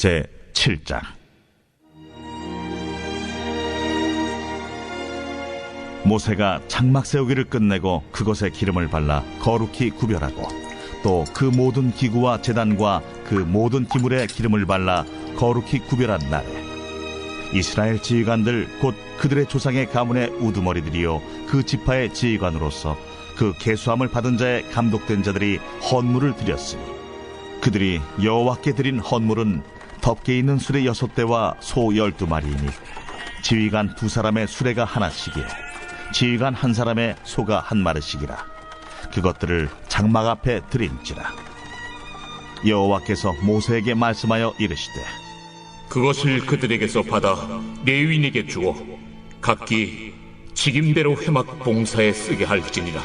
제7장. 모세가 장막 세우기를 끝내고 그것에 기름을 발라 거룩히 구별하고, 또 그 모든 기구와 제단과 그 모든 기물에 기름을 발라 거룩히 구별한 날에, 이스라엘 지휘관들 곧 그들의 조상의 가문의 우두머리들이요 그 지파의 지휘관으로서 그 계수함을 받은 자의 감독된 자들이 헌물을 드렸으니, 그들이 여호와께 드린 헌물은 덮개 있는 수레 6대와 소 12마리이니 지휘관 2사람의 수레가 하나씩이요 지휘관 1사람의 소가 1마리씩이라. 그것들을 장막 앞에 드린지라. 여호와께서 모세에게 말씀하여 이르시되, 그것을 그들에게서 받아 레위인에게 주어 각기 직임대로 회막 봉사에 쓰게 할지니라.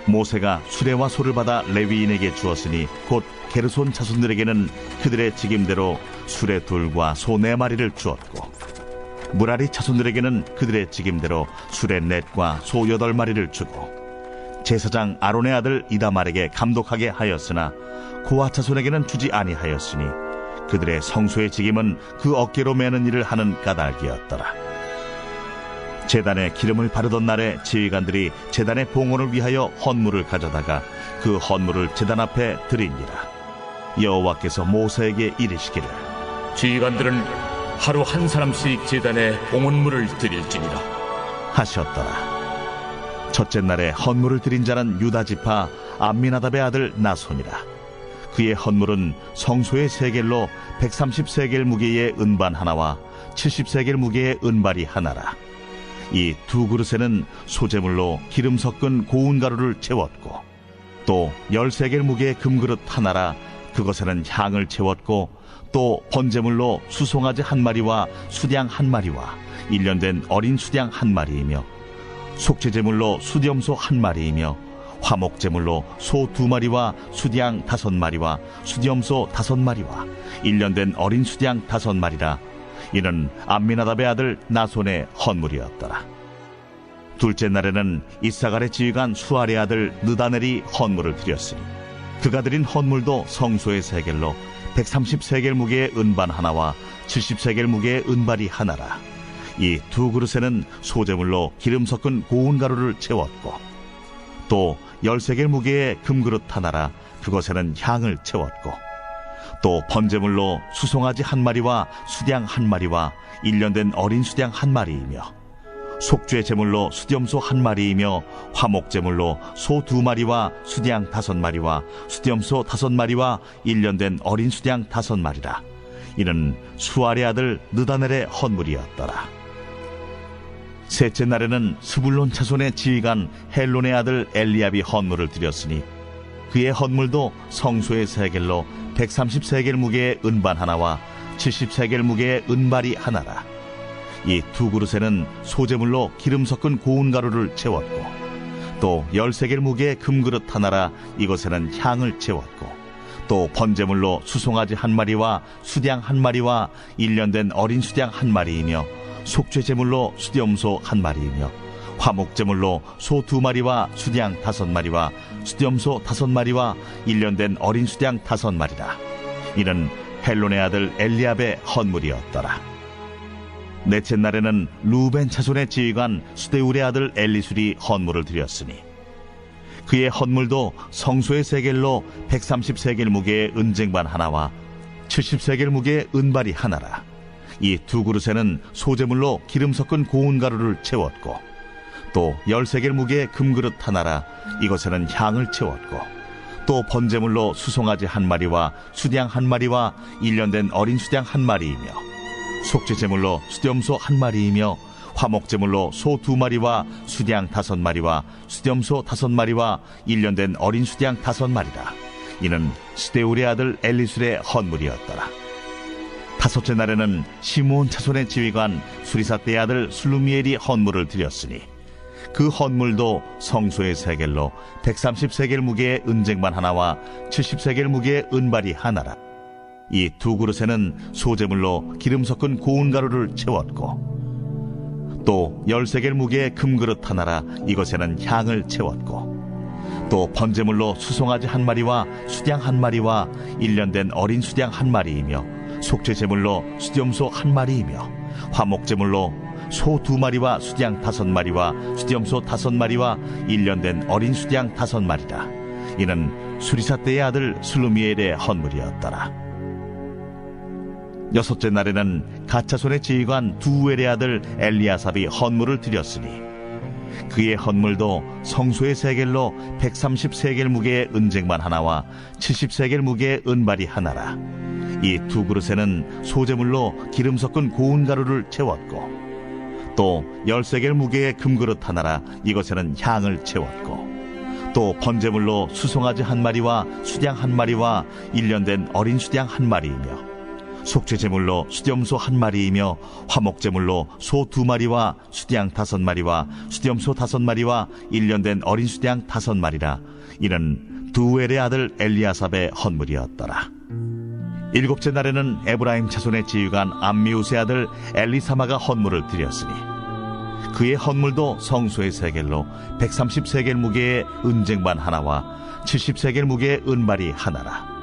모세가 수레와 소를 받아 레위인에게 주었으니 곧 게르손 자손들에게는 그들의 직임대로 수레 2과 소 4마리를 주었고, 무라리 자손들에게는 그들의 직임대로 수레 4과 소 8마리를 주고, 제사장 아론의 아들 이다말에게 감독하게 하였으나 고아 자손에게는 주지 아니하였으니 그들의 성소의 직임은 그 어깨로 매는 일을 하는 까닭이었더라. 제단에 기름을 바르던 날에 지휘관들이 제단의 봉헌을 위하여 헌물을 가져다가 그 헌물을 제단 앞에 드리니라. 여호와께서 모세에게 이르시기를, 지휘관들은 하루 1사람씩 제단에 봉헌물을 드릴지니라 하셨더라. 첫째 날에 헌물을 드린 자는 유다 지파 암미나답의 아들 나손이라. 그의 헌물은 성소의 세겔로 130세겔 무게의 은반 하나와 70세겔 무게의 은발이 하나라. 이 2그릇에는 소재물로 기름 섞은 고운 가루를 채웠고, 또 10세겔 무게의 금그릇 하나라. 그것에는 향을 채웠고, 또 번제물로 수송아지 1마리와 수양 1마리와 1년 된 어린 수양 1마리이며, 속죄제물로 수염소 1마리이며, 화목제물로 소 2마리와 수양 5마리와 수염소 5마리와 1년 된 어린 수양 5마리라. 이는 암미나답의 아들 나손의 헌물이었더라. 둘째 날에는 이사갈의 지휘관 수알의 아들 느다넬이 헌물을 드렸으니, 그가 드린 헌물도 성소의 세겔로 130세겔 무게의 은반 하나와 70세겔 무게의 은발이 하나라. 이 2그릇에는 소재물로 기름 섞은 고운 가루를 채웠고, 또 10세겔 무게의 금그릇 하나라. 그것에는 향을 채웠고, 또 번제물로 수송아지 1마리와 수양 1마리와 1년 된 어린 수양 1마리이며, 속죄 제물로 수염소 1마리이며, 화목제물로 소 2마리와 수양 5마리와 수염소 5마리와 1년 된 어린 수양 5마리라. 이는 수알의 아들 느다넬의 헌물이었더라. 셋째 날에는 스불론 자손의 지휘관 헬론의 아들 엘리압이 헌물을 드렸으니, 그의 헌물도 성소의 세겔로 130세겔 무게의 은반 하나와 70세겔 무게의 은발이 하나라. 이 2그릇에는 소재물로 기름 섞은 고운 가루를 채웠고, 또 10세겔 무게의 금그릇 하나라. 이것에는 향을 채웠고, 또 번제물로 수송아지 1마리와 수양 1마리와 1년 된 어린 수양 1마리이며, 속죄제물로 수염소 1마리이며, 화목제물로 소 2마리와 수양 5마리와 수염소 5마리와 1년 된 어린 수양 5마리라. 이는 헬론의 아들 엘리압의 헌물이었더라. 넷째 날에는 루벤 자손의 지휘관 수데울의 아들 엘리술이 헌물을 드렸으니, 그의 헌물도 성소의 세겔로 130세겔 무게의 은쟁반 하나와 70세겔 무게의 은발이 하나라. 이 2그릇에는 소재물로 기름 섞은 고운 가루를 채웠고, 또 10세겔 무게의 금그릇 하나라. 이것에는 향을 채웠고, 또 번제물로 수송아지 1마리와 수양 1마리와 1년 된 어린 수양 1마리이며, 속죄제물로 수염소 1마리이며, 화목제물로 소 2마리와 수양 5마리와 수염소 5마리와 1년 된 어린 수양 5마리라. 이는 스데울의 아들 엘리술의 헌물이었더라. 다섯째 날에는 시므온 자손의 지휘관 수리사떼의 아들 슬루미엘이 헌물을 드렸으니, 그 헌물도 성소의 세겔로 130세겔 무게의 은쟁반 하나와 70세겔 무게의 은발이 하나라. 이 2그릇에는 소재물로 기름 섞은 고운 가루를 채웠고, 또 10세겔 무게의 금그릇 하나라. 이것에는 향을 채웠고, 또 번제물로 수송아지 1마리와 수양 1마리와 1년 된 어린 수양 1마리이며, 속죄 제물로 수염소 1마리이며 화목 제물로 소 2마리와 수양 5마리와 수염소 5마리와 1년 된 어린 수양 5마리라. 이는 수리사 때의 아들 슬루미엘의 헌물이었더라. 여섯째 날에는 가차손의 지휘관 두엘의 아들 엘리아삽이 헌물을 드렸으니 그의 헌물도 성소의 세겔로 130세겔 무게의 은쟁반 하나와 70세겔 무게의 은발이 하나라. 이 2그릇에는 소제물로 기름 섞은 고운 가루를 채웠고 또 10세겔 무게의 금그릇 하나라. 이것에는 향을 채웠고 또 번제물로 수송아지 1마리와 수양 1마리와 1년 된 어린 수양 1마리이며 속죄제물로 수염소 1마리이며 화목제물로 소 2마리와 수양 5마리와 수염소 5마리와 1년 된 어린 수양 5마리라. 이는 두엘의 아들 엘리아삽의 헌물이었더라. 7째 날에는 에브라임 자손의 지휘관 암미우스의 아들 엘리사마가 헌물을 드렸으니 그의 헌물도 성소의 세겔로 130세겔 무게의 은쟁반 하나와 70세겔 무게의 은발이 하나라.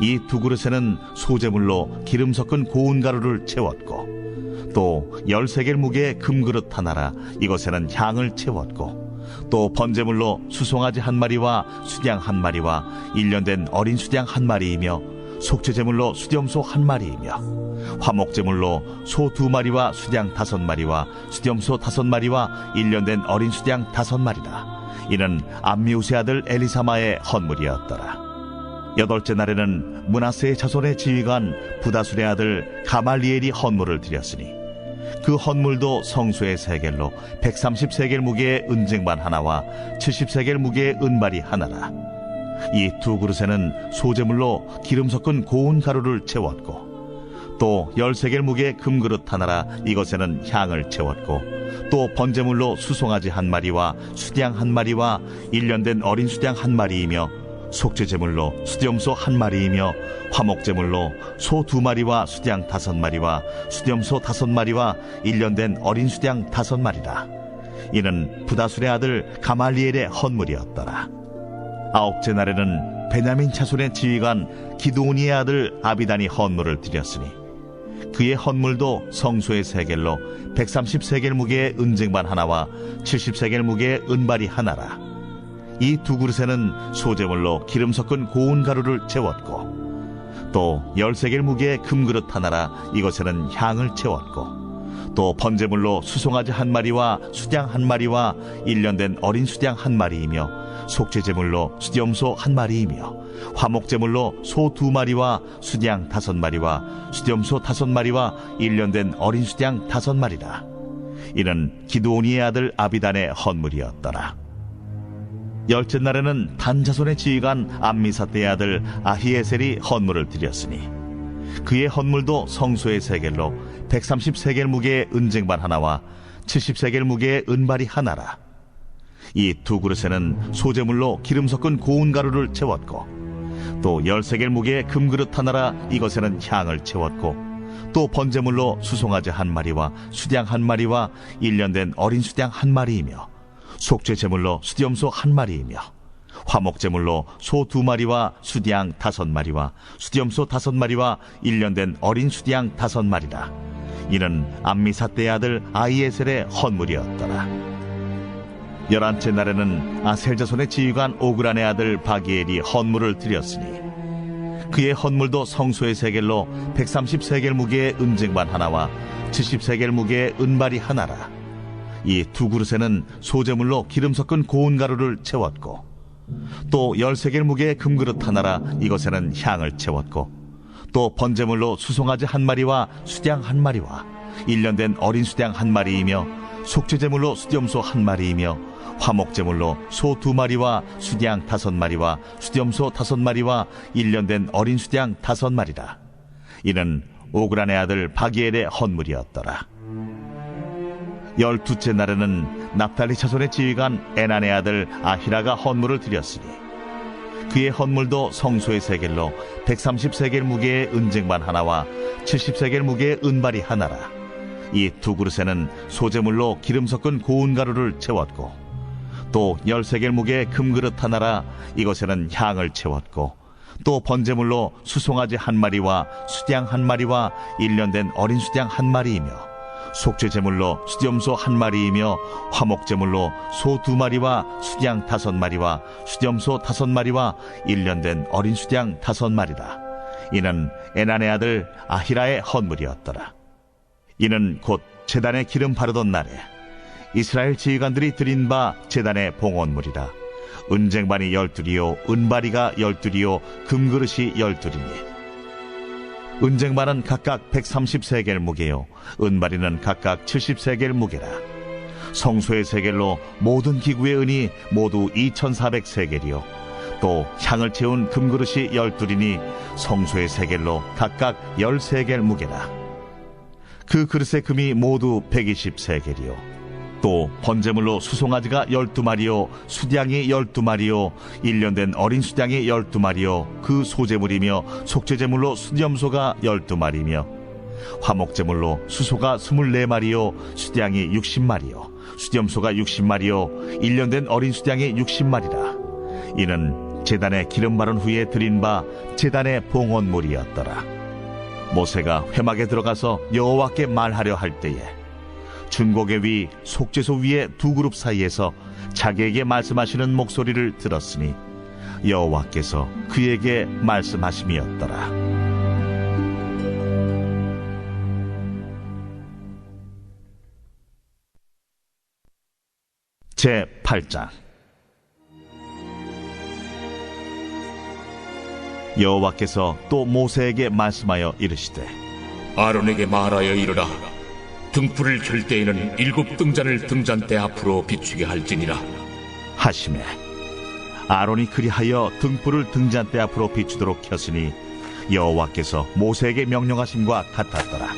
이 2그릇에는 소제물로 기름 섞은 고운 가루를 채웠고 또 10세겔 무게의 금그릇 하나라. 이것에는 향을 채웠고 또 번제물로 수송아지 1마리와 수양 1마리와 1년 된 어린 수양 1마리이며 속죄제물로 수염소 1마리이며 화목제물로 소 2마리와 수양 5마리와 수염소 5마리와 1년 된 어린 수양 5마리라. 이는 암미우스의 아들 엘리사마의 헌물이었더라. 8째 날에는 므낫세의 자손의 지휘관 부다술의 아들 가말리엘이 헌물을 드렸으니 그 헌물도 성소의 세겔로 130세겔 무게의 은쟁반 하나와 70세겔 무게의 은발이 하나라. 이 2그릇에는 소제물로 기름 섞은 고운 가루를 채웠고 또 10세겔 무게의 금그릇 하나라. 이것에는 향을 채웠고 또 번제물로 수송아지 1마리와 수양 1마리와 1년 된 어린 수양 1마리이며 속죄제물로 수염소 1마리이며 화목제물로 소 2마리와 수양 5마리와 수염소 5마리와 1년 된 어린 수양 5마리라. 이는 부다술의 아들 가말리엘의 헌물이었더라. 9째 날에는 베냐민 자손의 지휘관 기드오니의 아들 아비단이 헌물을 드렸으니 그의 헌물도 성소의 세겔로 130세겔 무게의 은쟁반 하나와 70세겔 무게의 은발이 하나라. 이 2그릇에는 소제물로 기름 섞은 고운 가루를 채웠고 또 10세겔 무게의 금그릇 하나라. 이것에는 향을 채웠고 또 번제물로 수송아지 1마리와 수양 1마리와 1년 된 어린 수양 1마리이며 속죄제물로 수염소 1마리이며 화목제물로 소 2마리와 수양 5마리와 수염소 5마리와 1년 된 어린 수양 5마리라. 이는 기드오니의 아들 아비단의 헌물이었더라. 10째 날에는 단 자손의 지휘관 암미사대의 아들 아히에셀이 헌물을 드렸으니 그의 헌물도 성소의 세겔로 130세겔 무게의 은쟁반 하나와 70세겔 무게의 은발이 하나라. 이 2그릇에는 소제물로 기름 섞은 고운 가루를 채웠고 또 10세겔 무게의 금그릇 하나라. 이것에는 향을 채웠고 또 번제물로 수송아지 1마리와 수양 1마리와 1년 된 어린 수양 1마리이며 속죄제물로 수염소 1마리이며 화목제물로 소 2마리와 수양 5마리와 수염소 5마리와 1년 된 어린 수양 5마리라. 이는 암미사대의 아들 아히에셀의 헌물이었더라. 11째 날에는 아셀 자손의 지휘관 오그란의 아들 바기엘이 헌물을 드렸으니 그의 헌물도 성소의 세겔로 130세겔 무게의 은쟁반 하나와 70세겔 무게의 은발이 하나라. 이 2그릇에는 소제물로 기름 섞은 고운 가루를 채웠고 또 10세겔 무게의 금그릇 하나라. 이것에는 향을 채웠고 또 번제물로 수송아지 1마리와 수양 1마리와 1년 된 어린 수양 1마리이며 속죄제물로 수염소 1마리이며 화목제물로 소 2마리와 수양 5마리와 수염소 5마리와 1년 된 어린 수양 5마리라. 이는 오그란의 아들 바기엘의 헌물이었더라. 12째 날에는 납달리 자손의 지휘관 에난의 아들 아히라가 헌물을 드렸으니 그의 헌물도 성소의 세겔로 130세겔 무게의 은쟁반 하나와 70세겔 무게의 은발이 하나라. 이 2그릇에는 소제물로 기름 섞은 고운 가루를 채웠고 또 10세겔 무게의 금그릇 하나라. 이것에는 향을 채웠고 또 번제물로 수송아지 한 마리와 수양 한 마리와 1년 된 어린 수양 한 마리이며 속죄제물로 수염소 한 마리이며 화목제물로 소 2마리와 수양 5마리와 수염소 5마리와 1년 된 어린 수양 5마리라. 이는 에난의 아들 아히라의 헌물이었더라. 이는 곧 제단에 기름 바르던 날에 이스라엘 지휘관들이 드린 바 제단의 봉헌물이라. 은쟁반이 12리요 은바리가 12리요 금그릇이 12리니 은쟁반은 각각 130세겔 무게요 은바리는 각각 70세겔 무게라. 성소의 세겔로 모든 기구의 은이 모두 2400세겔이요 또 향을 채운 금그릇이 12리니 성소의 세겔로 각각 10세겔 무게라. 그 그릇의 금이 모두 120세겔이요 또 번제물로 수송아지가 12마리요 수양이 12마리요 1년 된 어린 수양이 12마리요 그 소제물이며 속죄제물로 수염소가 12마리며 화목제물로 수소가 24마리요 수양이 60마리요 수염소가 60마리요 1년 된 어린 수양이 60마리라. 이는 제단에 기름 바른 후에 드린 바 제단의 봉헌물이었더라. 모세가 회막에 들어가서 여호와께 말하려 할 때에 중고개 위 속죄소 위에 두 그룹 사이에서 자기에게 말씀하시는 목소리를 들었으니 여호와께서 그에게 말씀하심이었더라. 제8장 여호와께서 또 모세에게 말씀하여 이르시되 아론에게 말하여 이르라. 등불을 켤 때에는 7 등잔을 등잔대 앞으로 비추게 할지니라 하시매 아론이 그리하여 등불을 등잔대 앞으로 비추도록 켰으니 여호와께서 모세에게 명령하심과 같았더라.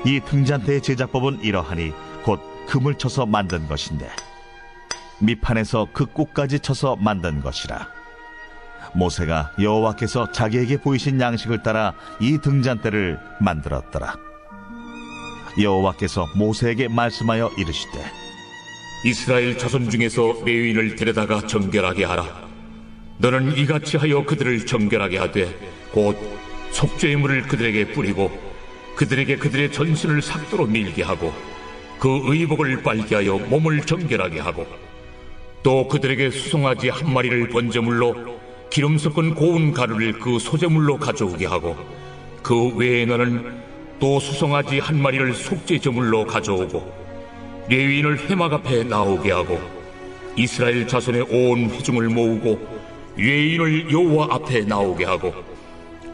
이 등잔대의 제작법은 이러하니 곧 금을 쳐서 만든 것인데 밑판에서 그 꼭까지 쳐서 만든 것이라. 모세가 여호와께서 자기에게 보이신 양식을 따라 이 등잔대를 만들었더라. 여호와께서 모세에게 말씀하여 이르시되 이스라엘 자손 중에서 레위인을 데려다가 정결하게 하라. 너는 이같이 하여 그들을 정결하게 하되 곧 속죄의 물을 그들에게 뿌리고 그들에게 그들의 전신을 삭도로 밀게 하고 그 의복을 빨게 하여 몸을 정결하게 하고 또 그들에게 수송아지 한 마리를 번제물로 기름 섞은 고운 가루를 그 소제물로 가져오게 하고 그 외에 너는 또 수송아지 한 마리를 속죄제물로 가져오고 레위인을 회막 앞에 나오게 하고 이스라엘 자손의 온 회중을 모으고 레위인을 여호와 앞에 나오게 하고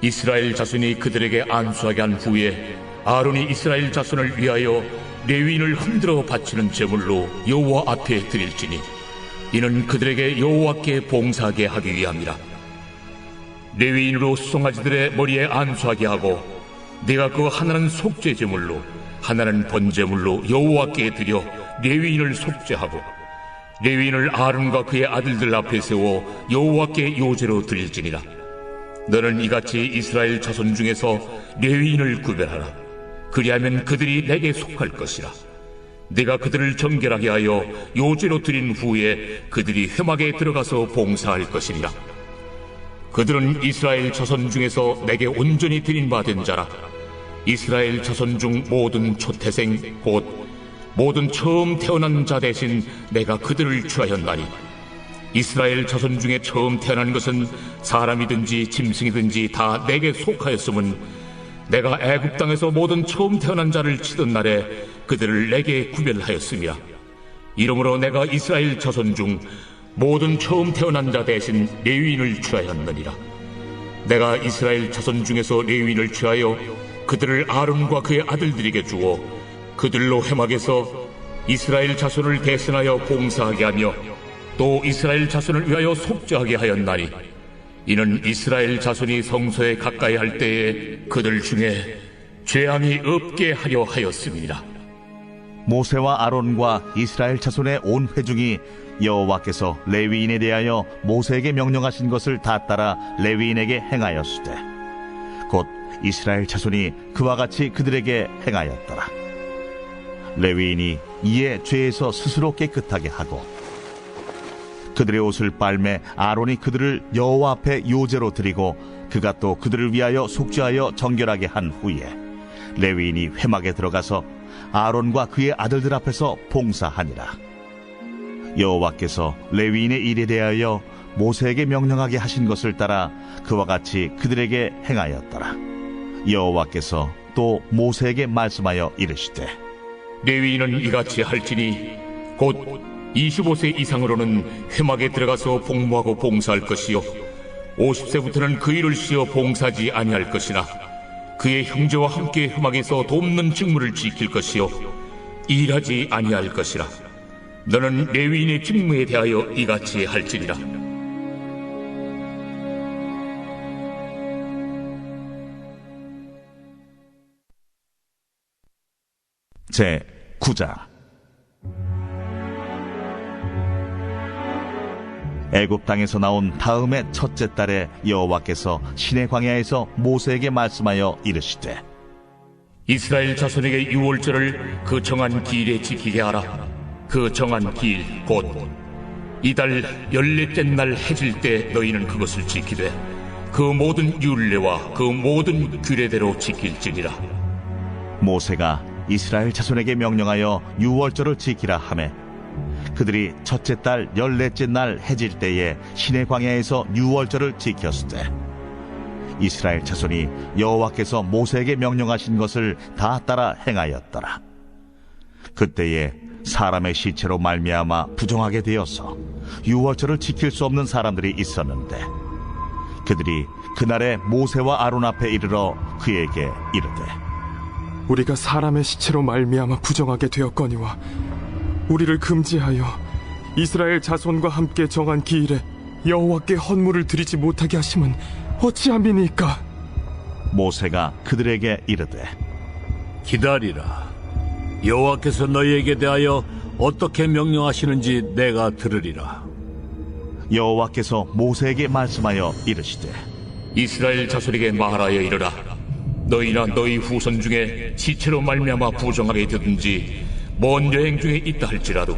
이스라엘 자손이 그들에게 안수하게 한 후에 아론이 이스라엘 자손을 위하여 레위인을 흔들어 바치는 제물로 여호와 앞에 드릴지니 이는 그들에게 여호와께 봉사하게 하기 위함이라. 레위인으로 수송아지들의 머리에 안수하게 하고 네가 그 하나는 속죄제물로 하나는 번제물로 여호와께 드려 레위인을 속죄하고 레위인을 아론과 그의 아들들 앞에 세워 여호와께 요제로 드릴지니라. 너는 이같이 이스라엘 자손 중에서 레위인을 구별하라. 그리하면 그들이 내게 속할 것이라. 네가 그들을 정결하게 하여 요제로 드린 후에 그들이 회막에 들어가서 봉사할 것이니라. 그들은 이스라엘 자손 중에서 내게 온전히 드린 바 된 자라. 이스라엘 자손 중 모든 초태생 곧 모든 처음 태어난 자 대신 내가 그들을 취하였나니 이스라엘 자손 중에 처음 태어난 것은 사람이든지 짐승이든지 다 내게 속하였음은 내가 애굽 땅에서 모든 처음 태어난 자를 치던 날에 그들을 내게 구별하였음이라. 이러므로 내가 이스라엘 자손 중 모든 처음 태어난 자 대신 레위인을 취하였느니라. 내가 이스라엘 자손 중에서 레위인을 취하여 그들을 아론과 그의 아들들에게 주어 그들로 회막에서 이스라엘 자손을 대신하여 봉사하게 하며 또 이스라엘 자손을 위하여 속죄하게 하였나니 이는 이스라엘 자손이 성소에 가까이 할 때에 그들 중에 죄함이 없게 하려 하였음이니라. 모세와 아론과 이스라엘 자손의 온 회중이 여호와께서 레위인에 대하여 모세에게 명령하신 것을 다 따라 레위인에게 행하였으되 곧 이스라엘 자손이 그와 같이 그들에게 행하였더라. 레위인이 이에 죄에서 스스로 깨끗하게 하고 그들의 옷을 빨매 아론이 그들을 여호와 앞에 요제로 드리고 그가 또 그들을 위하여 속죄하여 정결하게 한 후에 레위인이 회막에 들어가서 아론과 그의 아들들 앞에서 봉사하니라. 여호와께서 레위인의 일에 대하여 모세에게 명령하게 하신 것을 따라 그와 같이 그들에게 행하였더라. 여호와께서 또 모세에게 말씀하여 이르시되 레위인은 이같이 할지니 곧 25세 이상으로는 회막에 들어가서 복무하고 봉사할 것이요 50세부터는 그 일을 쉬어 봉사하지 아니할 것이나 그의 형제와 함께 회막에서 돕는 직무를 지킬 것이요 일하지 아니할 것이라. 너는 레위인의 직무에 대하여 이같이 할지니라. 제 9장. 애굽 땅에서 나온 다음의 첫째 달에 여호와께서 시내 광야에서 모세에게 말씀하여 이르시되 이스라엘 자손에게 유월절을 그 정한 기일에 지키게 하라. 그 정한 기일 곧 이달 14째 날 해질 때 너희는 그것을 지키되 그 모든 율례와 그 모든 규례대로 지킬지니라. 모세가 이스라엘 자손에게 명령하여 유월절을 지키라 하매 그들이 첫째 달 14째 날 해질 때에 시내 광야에서 유월절을 지켰으되 이스라엘 자손이 여호와께서 모세에게 명령하신 것을 다 따라 행하였더라. 그때에 사람의 시체로 말미암아 부정하게 되어서 유월절을 지킬 수 없는 사람들이 있었는데 그들이 그날에 모세와 아론 앞에 이르러 그에게 이르되 우리가 사람의 시체로 말미암아 부정하게 되었거니와 우리를 금지하여 이스라엘 자손과 함께 정한 기일에 여호와께 헌물을 드리지 못하게 하심은 어찌함이니까? 모세가 그들에게 이르되 기다리라. 여호와께서 너희에게 대하여 어떻게 명령하시는지 내가 들으리라. 여호와께서 모세에게 말씀하여 이르시되 이스라엘 자손에게 말하여 이르라. 너희나 너희 후손 중에 시체로 말미암아 부정하게 되든지 먼 여행 중에 있다 할지라도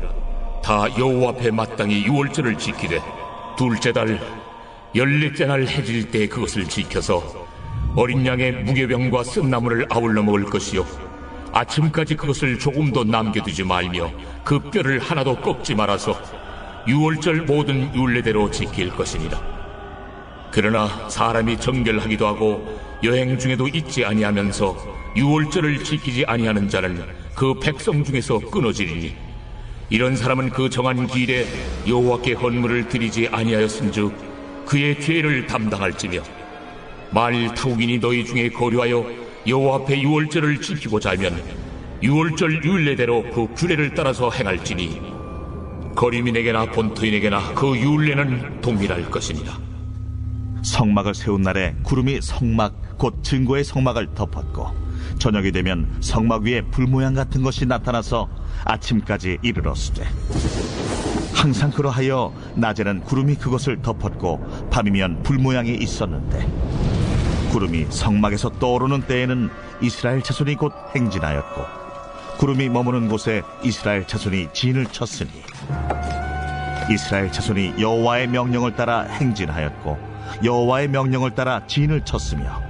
다 여호와 앞에 마땅히 유월절을 지키되 둘째 달 14째 날 해질 때 그것을 지켜서 어린 양의 무교병과 쓴나물을 아울러 먹을 것이요 아침까지 그것을 조금도 남겨두지 말며 그 뼈를 하나도 꺾지 말아서 유월절 모든 율례대로 지킬 것이니라. 그러나 사람이 정결하기도 하고 여행 중에도 잊지 아니하면서 유월절을 지키지 아니하는 자는 그 백성 중에서 끊어지리니 이런 사람은 그 정한 기일에 여호와께 헌물을 드리지 아니하였은즉 그의 죄를 담당할지며 만일 타국인이 너희 중에 거류하여 여호와 앞에 유월절을 지키고자 하면 유월절 율례대로 그 규례를 따라서 행할지니 거류민에게나 본토인에게나 그 율례는 동일할 것이니라. 성막을 세운 날에 구름이 성막 곧 증거의 성막을 덮었고 저녁이 되면 성막 위에 불모양 같은 것이 나타나서 아침까지 이르렀으되 항상 그러하여 낮에는 구름이 그것을 덮었고 밤이면 불모양이 있었는데 구름이 성막에서 떠오르는 때에는 이스라엘 자손이 곧 행진하였고 구름이 머무는 곳에 이스라엘 자손이 진을 쳤으니 이스라엘 자손이 여호와의 명령을 따라 행진하였고 여호와의 명령을 따라 진을 쳤으며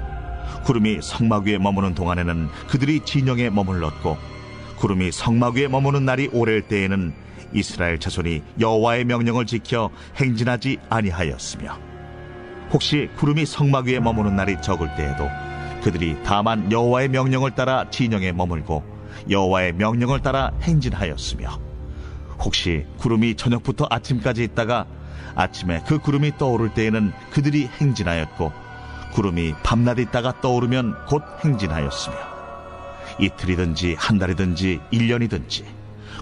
구름이 성막 위에 머무는 동안에는 그들이 진영에 머물렀고 구름이 성막 위에 머무는 날이 오랠 때에는 이스라엘 자손이 여호와의 명령을 지켜 행진하지 아니하였으며 혹시 구름이 성막 위에 머무는 날이 적을 때에도 그들이 다만 여호와의 명령을 따라 진영에 머물고 여호와의 명령을 따라 행진하였으며 혹시 구름이 저녁부터 아침까지 있다가 아침에 그 구름이 떠오를 때에는 그들이 행진하였고 구름이 밤낮 있다가 떠오르면 곧 행진하였으며 이틀이든지 한 달이든지 1년이든지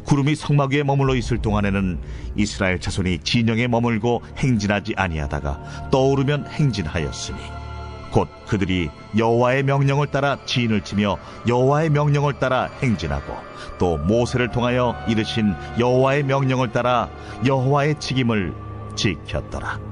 구름이 성막 위에 머물러 있을 동안에는 이스라엘 자손이 진영에 머물고 행진하지 아니하다가 떠오르면 행진하였으니 곧 그들이 여호와의 명령을 따라 진을 치며 여호와의 명령을 따라 행진하고 또 모세를 통하여 이르신 여호와의 명령을 따라 여호와의 직임을 지켰더라.